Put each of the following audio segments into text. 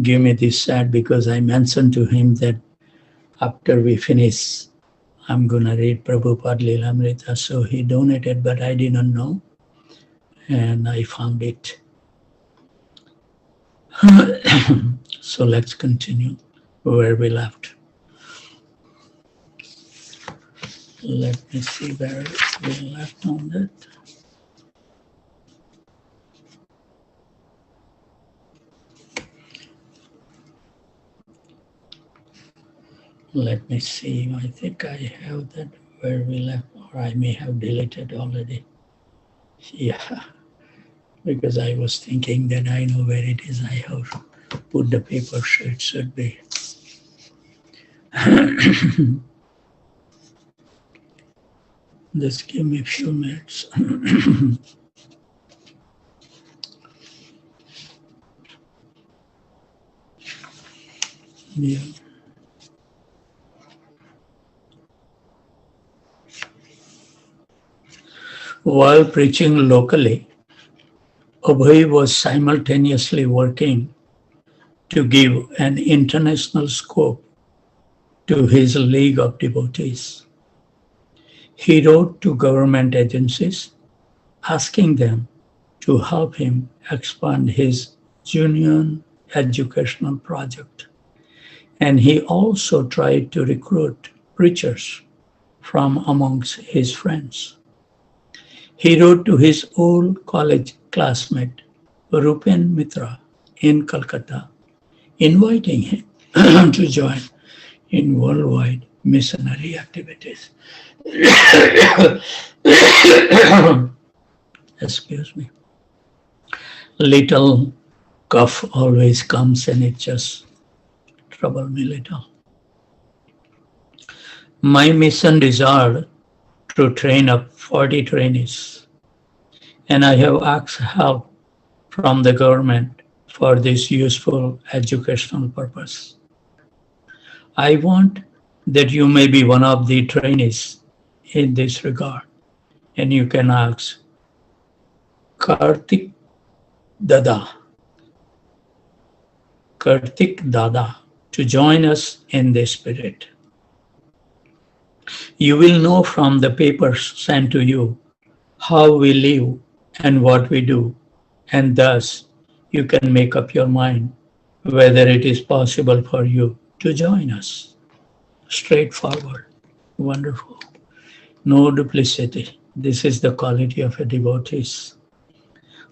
give me this set because I mentioned to him that after we finish, I'm going to read Prabhupada Lilamrta. So he donated, but I didn't know. And I found it. So let's continue where we left. Let me see where we left on that. Let me see. I think I have that where we left, or I may have deleted already. Yeah, because I was thinking that I know where it is. I have put the paper, so it should be. Just give me a few minutes. Yeah. While preaching locally, Abhay was simultaneously working to give an international scope to his League of Devotees. He wrote to government agencies asking them to help him expand his genuine educational project. And he also tried to recruit preachers from amongst his friends. He wrote to his old college classmate, Rupen Mitra, in Calcutta, inviting him to join in worldwide missionary activities. Excuse me. Little cough always comes and it just troubles me little. My mission desired to train up 40 trainees, and I have asked help from the government for this useful educational purpose. I want that you may be one of the trainees in this regard, and you can ask Kartik Dada to join us in this spirit. You will know from the papers sent to you how we live and what we do, and thus you can make up your mind whether it is possible for you to join us. Straightforward, wonderful, no duplicity. This is the quality of a devotee.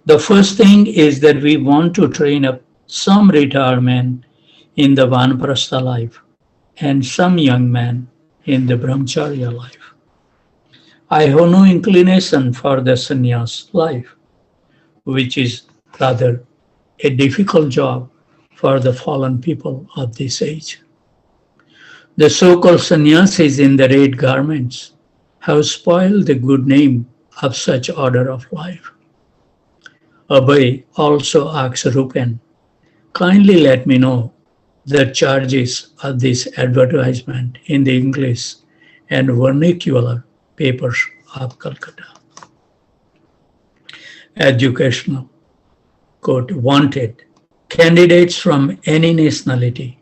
The first thing is that we want to train up some retired men in the Vanaprastha life and some young men in the Brahmacharya life. I have no inclination for the sannyas life, which is rather a difficult job for the fallen people of this age. The so-called sannyasis in the red garments have spoiled the good name of such order of life. Abhay also asks Rupen, kindly let me know the charges of this advertisement in the English and vernacular papers of Calcutta. Educational, quote, wanted candidates from any nationality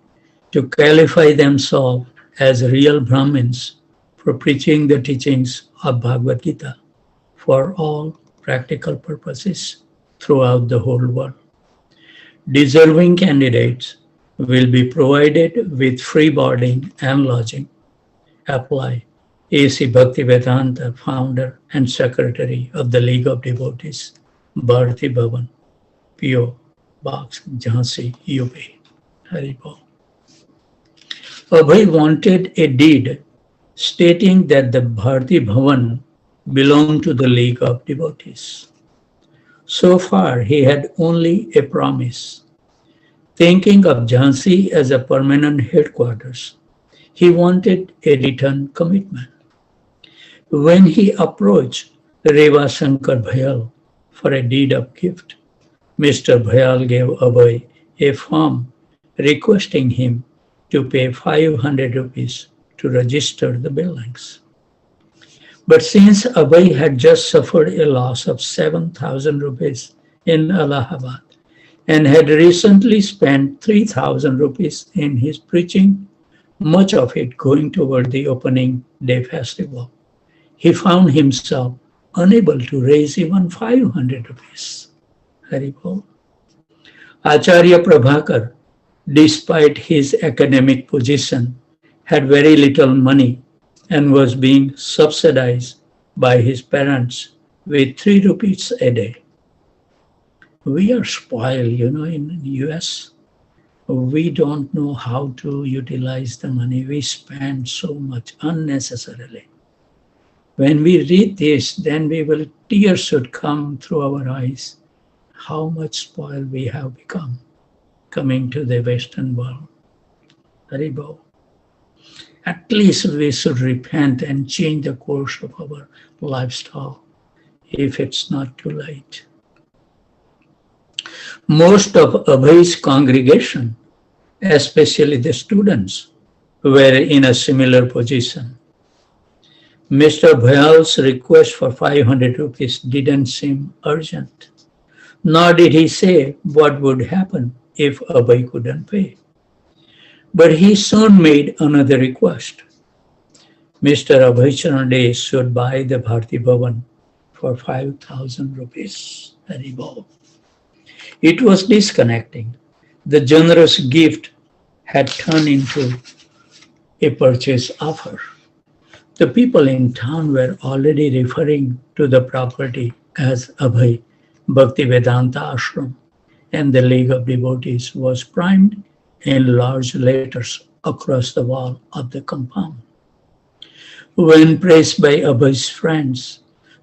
to qualify themselves as real Brahmins for preaching the teachings of Bhagavad Gita for all practical purposes throughout the whole world. Deserving candidates will be provided with free boarding and lodging. Apply. A.C. Bhaktivedanta, founder and secretary of the League of Devotees, Bharati Bhavan, P.O. Box, Jhansi, UP. Haribol. Abhay wanted a deed stating that the Bharati Bhavan belonged to the League of Devotees. So far, he had only a promise. Thinking of Jhansi as a permanent headquarters, he wanted a written commitment. When he approached Reva Shankar Bhayal for a deed of gift, Mr. Bhayal gave Abhay a form requesting him to pay 500 rupees to register the buildings. But since Abhay had just suffered a loss of 7,000 rupees in Allahabad and had recently spent 3,000 rupees in his preaching, much of it going toward the opening day festival. He found himself unable to raise even 500 rupees. Haribol. Acharya Prabhakar, despite his academic position, had very little money and was being subsidized by his parents with 3 rupees a day. We are spoiled, in the US. We don't know how to utilize the money. We spend so much unnecessarily. When we read this, then tears should come through our eyes. How much spoiled we have become coming to the Western world. Haribol. At least we should repent and change the course of our lifestyle if it's not too late. Most of Abhay's congregation, especially the students, were in a similar position. Mr. Bhayal's request for 500 rupees didn't seem urgent, nor did he say what would happen if Abhay couldn't pay. But he soon made another request. Mr. Abhay Chanande should buy the Bharti Bhavan for 5,000 rupees. Haribol. It was disconnecting. The generous gift had turned into a purchase offer. The people in town were already referring to the property as Abhay Bhakti Vedanta Ashram, and the League of Devotees was primed in large letters across the wall of the compound. When pressed by Abhay's friends,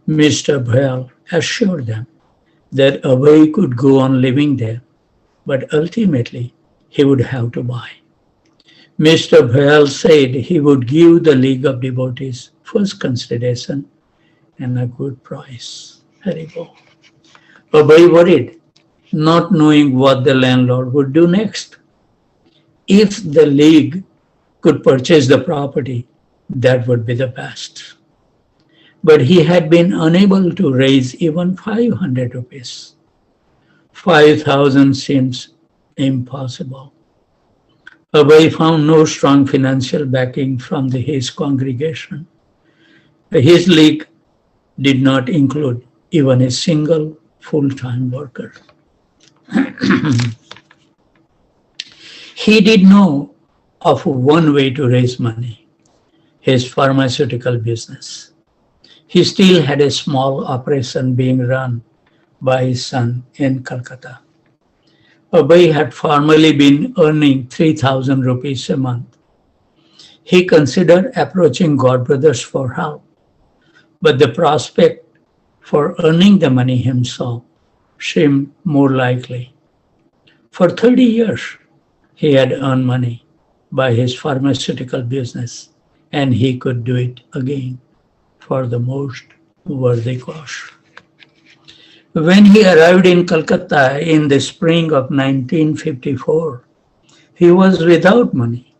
Mr. Bhayal assured them that Abhay could go on living there, but ultimately he would have to buy. Mr. Bhayal said he would give the League of Devotees first consideration and a good price. Haribol. Abhay worried, not knowing what the landlord would do next. If the League could purchase the property, that would be the best. But he had been unable to raise even 500 rupees. 5,000 seems impossible. Abhay found no strong financial backing from his congregation. His league did not include even a single full-time worker. He did know of one way to raise money, his pharmaceutical business. He still had a small operation being run by his son in Calcutta. Abhay had formerly been earning 3,000 rupees a month. He considered approaching godbrothers for help, but the prospect for earning the money himself seemed more likely. For 30 years, he had earned money by his pharmaceutical business, and he could do it again for the most worthy cause. When he arrived in Calcutta in the spring of 1954, he was without money.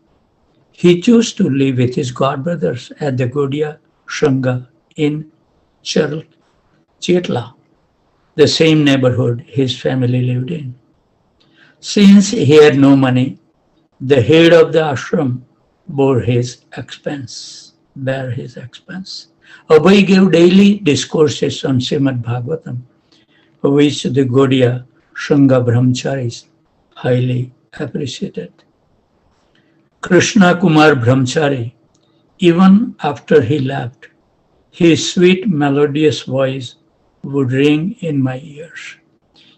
He chose to live with his godbrothers at the Gaudiya Sangha in Chetla, the same neighborhood his family lived in. Since he had no money, the head of the ashram bore his expense. Abhay gave daily discourses on Srimad Bhagavatam, which the Gaudiya Sangha Brahmacharis highly appreciated. Krishna Kumar Brahmachari, even after he left, his sweet melodious voice would ring in my ears.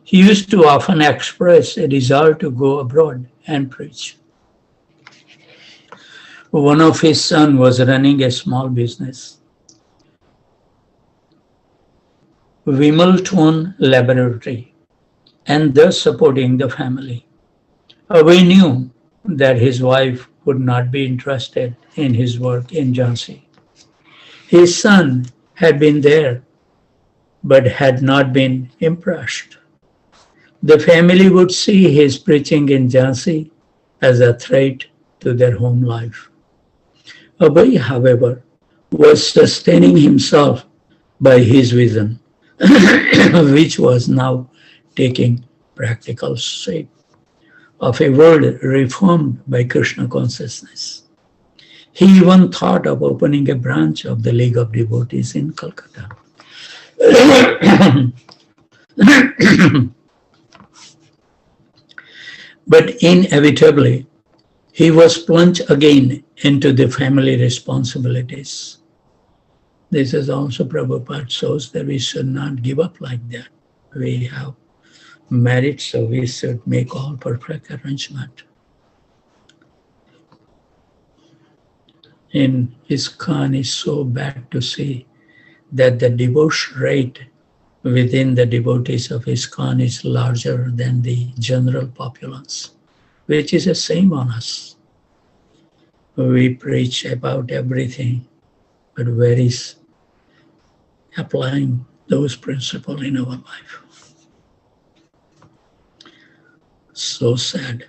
He used to often express a desire to go abroad and preach. One of his sons was running a small business, Vimalton Laboratory, and thus supporting the family. Abhay knew that his wife would not be interested in his work in Jhansi. His son had been there, but had not been impressed. The family would see his preaching in Jhansi as a threat to their home life. Abhay, however, was sustaining himself by his vision, which was now taking practical shape of a world reformed by Krishna consciousness. He even thought of opening a branch of the League of Devotees in Calcutta. But inevitably, he was plunged again into the family responsibilities. This is also Prabhupada shows that we should not give up like that. We have married, so we should make all perfect arrangement. In ISKCON, it's so bad to see that the divorce rate within the devotees of ISKCON is larger than the general populace, which is a shame on us. We preach about everything, but where is applying those principles in our life? So sad.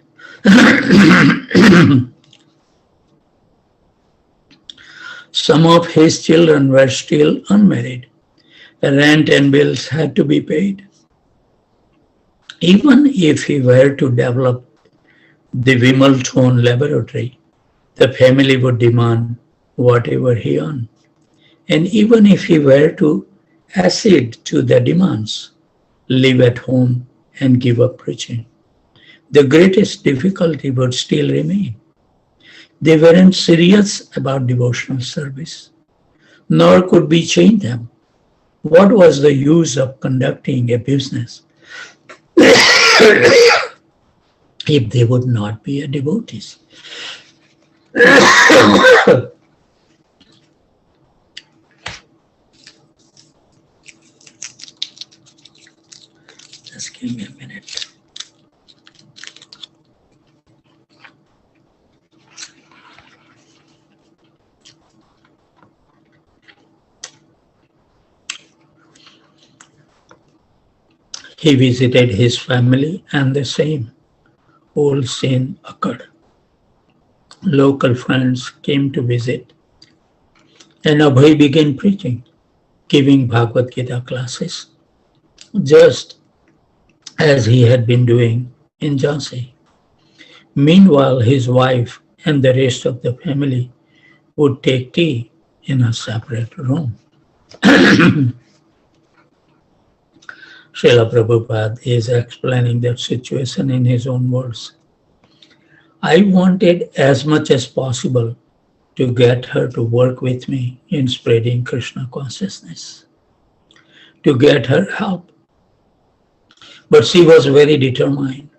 Some of his children were still unmarried. The rent and bills had to be paid. Even if he were to develop the Vimal Tone laboratory, the family would demand whatever he earned. And even if he were to accede to the demands, live at home and give up preaching, the greatest difficulty would still remain. They weren't serious about devotional service, nor could we change them. What was the use of conducting a business if they would not be a devotees? Just give me a minute. He visited his family and the same old scene occurred. Local friends came to visit and Abhay began preaching, giving Bhagavad Gita classes, just as he had been doing in Jhansi. Meanwhile, his wife and the rest of the family would take tea in a separate room. Srila Prabhupada is explaining that situation in his own words. I wanted as much as possible to get her to work with me in spreading Krishna consciousness, to get her help. But she was very determined.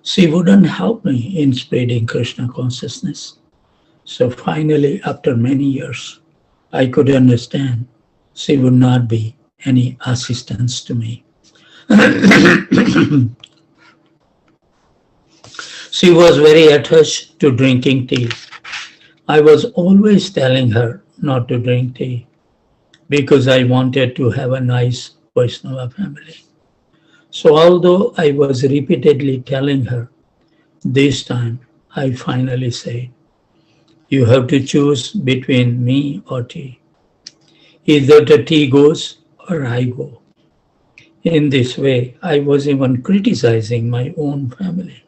She wouldn't help me in spreading Krishna consciousness. So finally, after many years, I could understand she would not be any assistance to me. She was very attached to drinking tea. I was always telling her not to drink tea because I wanted to have a nice Vaishnava family. So although I was repeatedly telling her, this time I finally said, you have to choose between me or tea. Either the tea goes or I go. In this way, I was even criticizing my own family.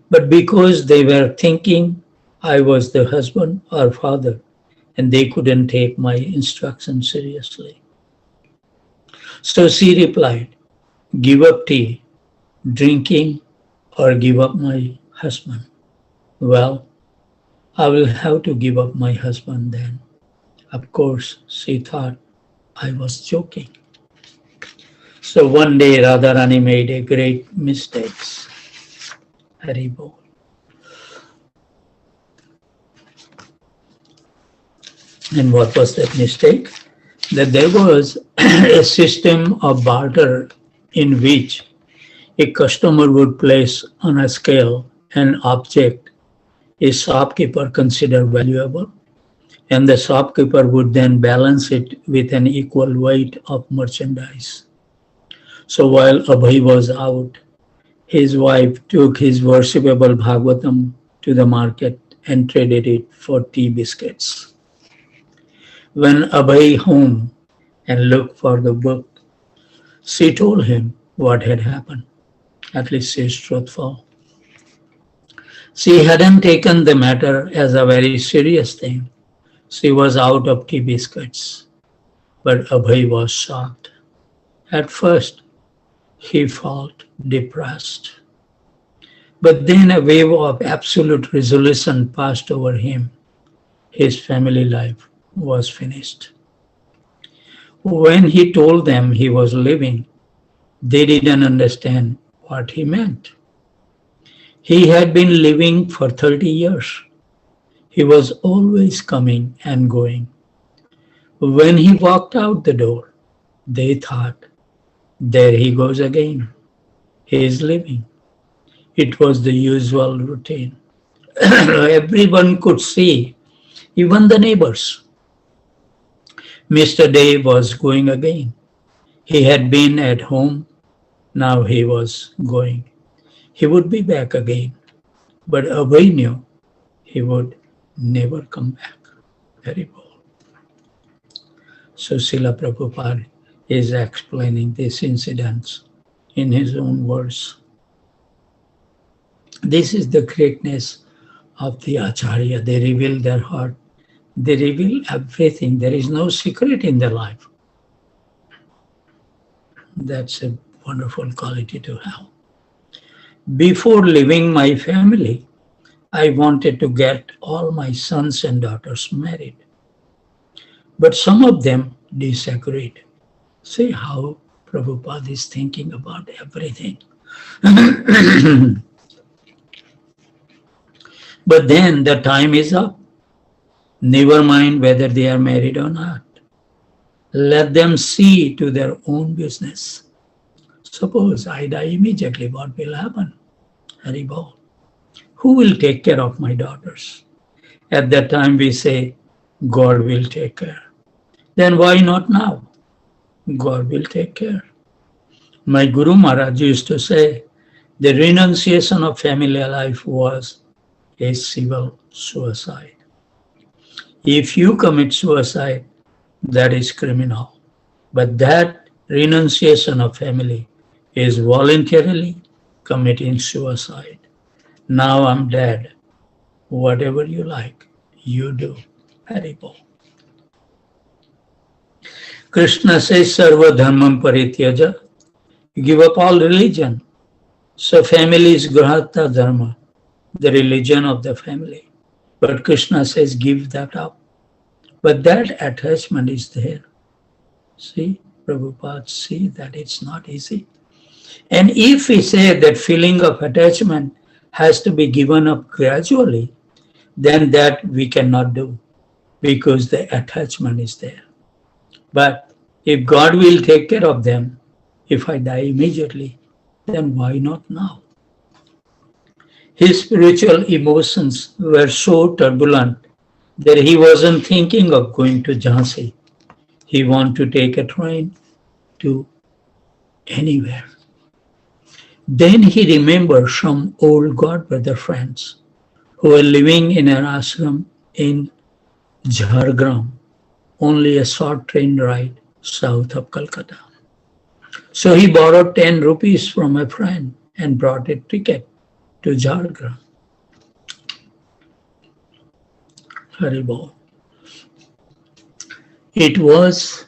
But because they were thinking I was the husband or father, and they couldn't take my instructions seriously. So she replied, give up tea, drinking, or give up my husband. Well, I will have to give up my husband then. Of course, she thought I was joking. So one day Radharani made a great mistake. Haribol. And what was that mistake? That there was a system of barter in which a customer would place on a scale an object a shopkeeper considered valuable, and the shopkeeper would then balance it with an equal weight of merchandise. So while Abhay was out, his wife took his worshipable Bhagavatam to the market and traded it for tea biscuits. When Abhay home and looked for the book, she told him what had happened. At least she is truthful. She hadn't taken the matter as a very serious thing. She was out of tea biscuits. But Abhay was shocked. At first, he felt depressed. But then a wave of absolute resolution passed over him. His family life was finished. When he told them he was leaving, they didn't understand what he meant. He had been living for 30 years. He was always coming and going. When he walked out the door, they thought, there he goes again. He is leaving. It was the usual routine. Everyone could see, even the neighbors. Mr. Day was going again. He had been at home, now he was going. He would be back again. But Abhay knew he would never come back. Very bold. So Srila Prabhupada is explaining these incidents in his own words. This is the greatness of the Acharya. They reveal their heart. They reveal everything. There is no secret in their life. That's a wonderful quality to have. Before leaving my family, I wanted to get all my sons and daughters married. But some of them disagreed. See how Prabhupada is thinking about everything. But then the time is up. Never mind whether they are married or not. Let them see to their own business. Suppose I die immediately, what will happen? Haribol. Who will take care of my daughters? At that time we say, God will take care. Then why not now? God will take care. My Guru Maharaj used to say, the renunciation of family life was a civil suicide. If you commit suicide, that is criminal. But that renunciation of family is voluntarily committing suicide. Now I'm dead. Whatever you like, you do. Haribol. Krishna says, Sarva dharmam parityaja. You give up all religion. So family is grahata dharma, the religion of the family. But Krishna says, give that up. But that attachment is there. See, Prabhupada, see that it's not easy. And if we say that feeling of attachment has to be given up gradually, then that we cannot do because the attachment is there. But if God will take care of them, if I die immediately, then why not now? His spiritual emotions were so turbulent that he wasn't thinking of going to Jhansi. He wanted to take a train to anywhere. Then he remembered some old godbrother friends who were living in an ashram in Jhargram, only a short train ride south of Calcutta. So he borrowed 10 rupees from a friend and brought a ticket to Jhargram. Haribol. It was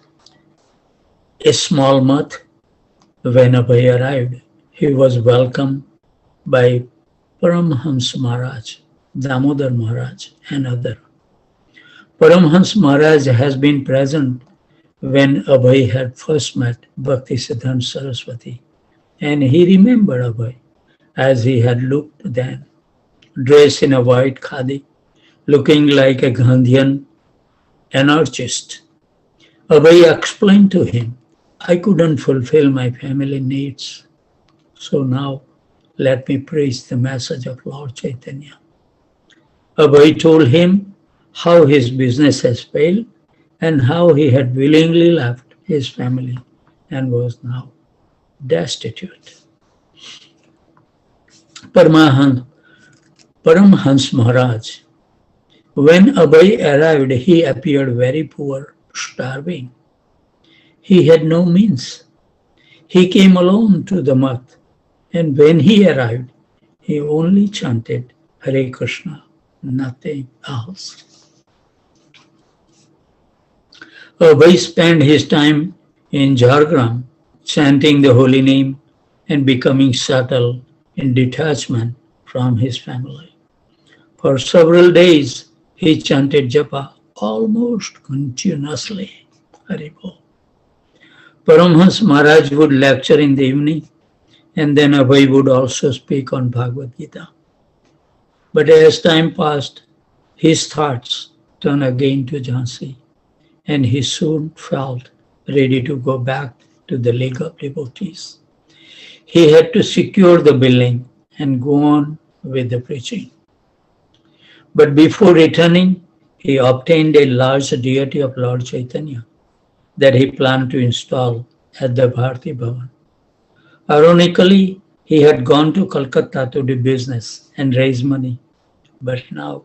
a small month when Abhay arrived. He was welcomed by Paramhans Maharaj, Damodar Maharaj, and others. Paramhans Maharaj has been present when Abhay had first met Bhaktisiddhanta Saraswati, and he remembered Abhay as he had looked then, dressed in a white khadi, looking like a Gandhian anarchist. Abhay explained to him, I couldn't fulfill my family needs, so now let me preach the message of Lord Chaitanya. Abhay told him how his business has failed and how he had willingly left his family and was now destitute. Paramhans Maharaj, when Abhay arrived, he appeared very poor, starving. He had no means. He came alone to the math And when he arrived, he only chanted Hare Krishna, nothing else. Abhay spent his time in Jhargram chanting the holy name and becoming settled in detachment from his family. For several days, he chanted japa almost continuously. Haribol. Paramhans Maharaj would lecture in the evening, and then Abhay would also speak on Bhagavad Gita. But as time passed, his thoughts turned again to Jhansi, and he soon felt ready to go back to the League of Devotees. He had to secure the building and go on with the preaching. But before returning, he obtained a large deity of Lord Chaitanya that he planned to install at the Bharti Bhavan. Ironically, he had gone to Calcutta to do business and raise money, but now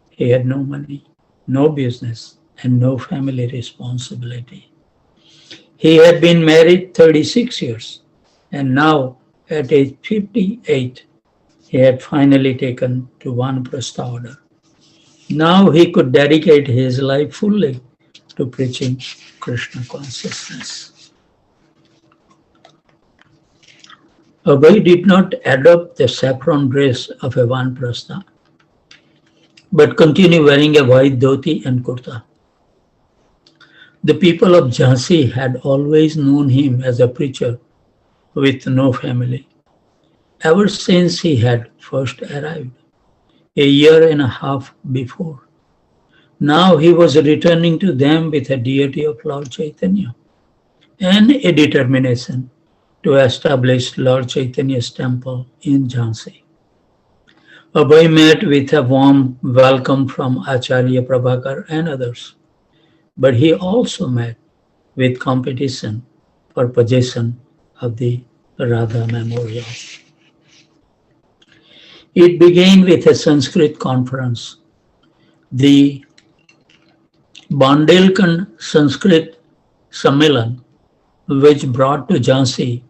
he had no money, no business, and no family responsibility. He had been married 36 years, and now at age 58, he had finally taken to Vanaprastha order. Now he could dedicate his life fully to preaching Krishna consciousness. Abhay did not adopt the saffron dress of a Vanaprastha, but continued wearing a white dhoti and kurta. The people of Jhansi had always known him as a preacher with no family, ever since he had first arrived, a year and a half before. Now he was returning to them with a deity of Lord Chaitanya and a determination to establish Lord Chaitanya's temple in Jhansi. Abhay met with a warm welcome from Acharya Prabhakar and others, but he also met with competition for possession of the Radha Memorial. It began with a Sanskrit conference. The Bandelkhand Sanskrit Sammelan, which brought to Jhansi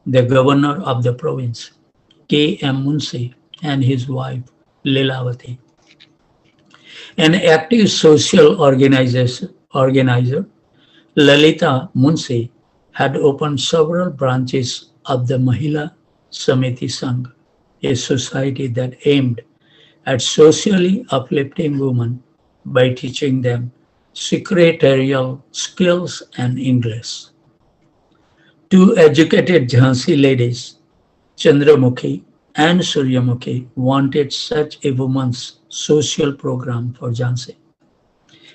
the governor of the province, K.M. Munshi, and his wife, Lilavati. An active social organizer, Lalita Munshi, had opened several branches of the Mahila Samiti Sangh, a society that aimed at socially uplifting women by teaching them secretarial skills and English. Two educated Jhansi ladies, Chandramukhi and Suryamukhi, wanted such a woman's social program for Jhansi,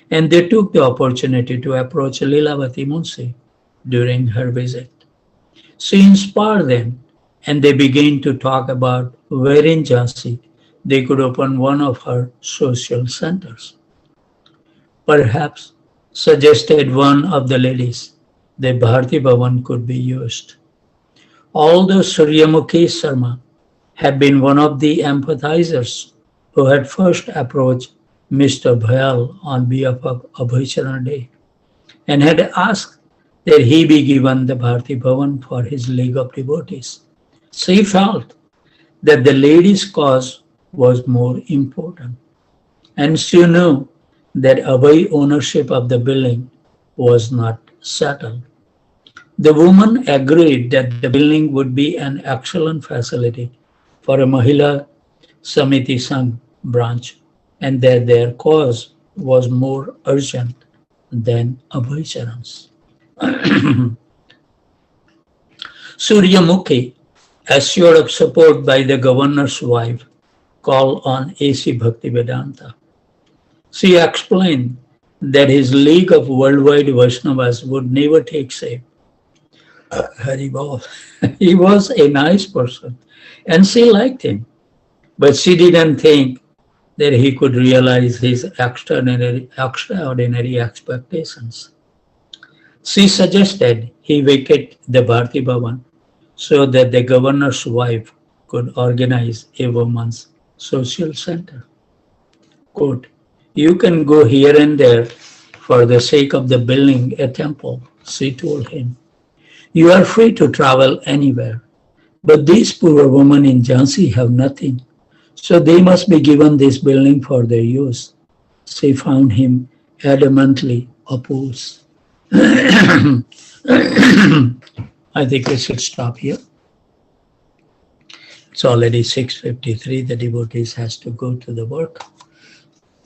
and they took the opportunity to approach Lilavati Munshi during her visit. She inspired them, and they began to talk about where in Jhansi they could open one of her social centers. Perhaps, suggested one of the ladies, the Bharti Bhavan could be used. Although Suryamukhi Sharma had been one of the empathizers who had first approached Mr. Bhayal on behalf of Abhay Day and had asked that he be given the Bharti Bhavan for his League of Devotees, she felt that the lady's cause was more important, and she knew that Abhay ownership of the building was not settled. The woman agreed that the building would be an excellent facility for a Mahila Samiti Sangh branch, and that their cause was more urgent than Abhay Charan's. Suryamukhi, assured of support by the governor's wife, called on A.C. Bhaktivedanta. She explained that his league of worldwide Vaishnavas would never take shape. Haribol. He was a nice person, and she liked him, but she didn't think that he could realize his extraordinary expectations. She suggested he vacate the Bharti Bhavan so that the governor's wife could organize a woman's social center. Quote, "You can go here and there for the sake of the building a temple," she told him. "You are free to travel anywhere, But these poor women in Jhansi have nothing, so they must be given this building for their use. She found him adamantly opposed. I think we should stop here. It's already 6:53. The devotees has to go to the work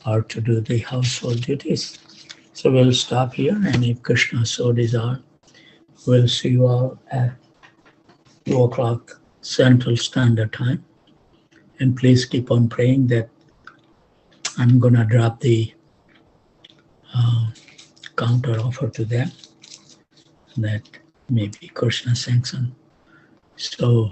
or to do the household duties. So we'll stop here, and if Krishna so desire, we'll see you all at 2 o'clock Central Standard Time. And please keep on praying that I'm going to drop the counter offer to them, that maybe Krishna sanction. So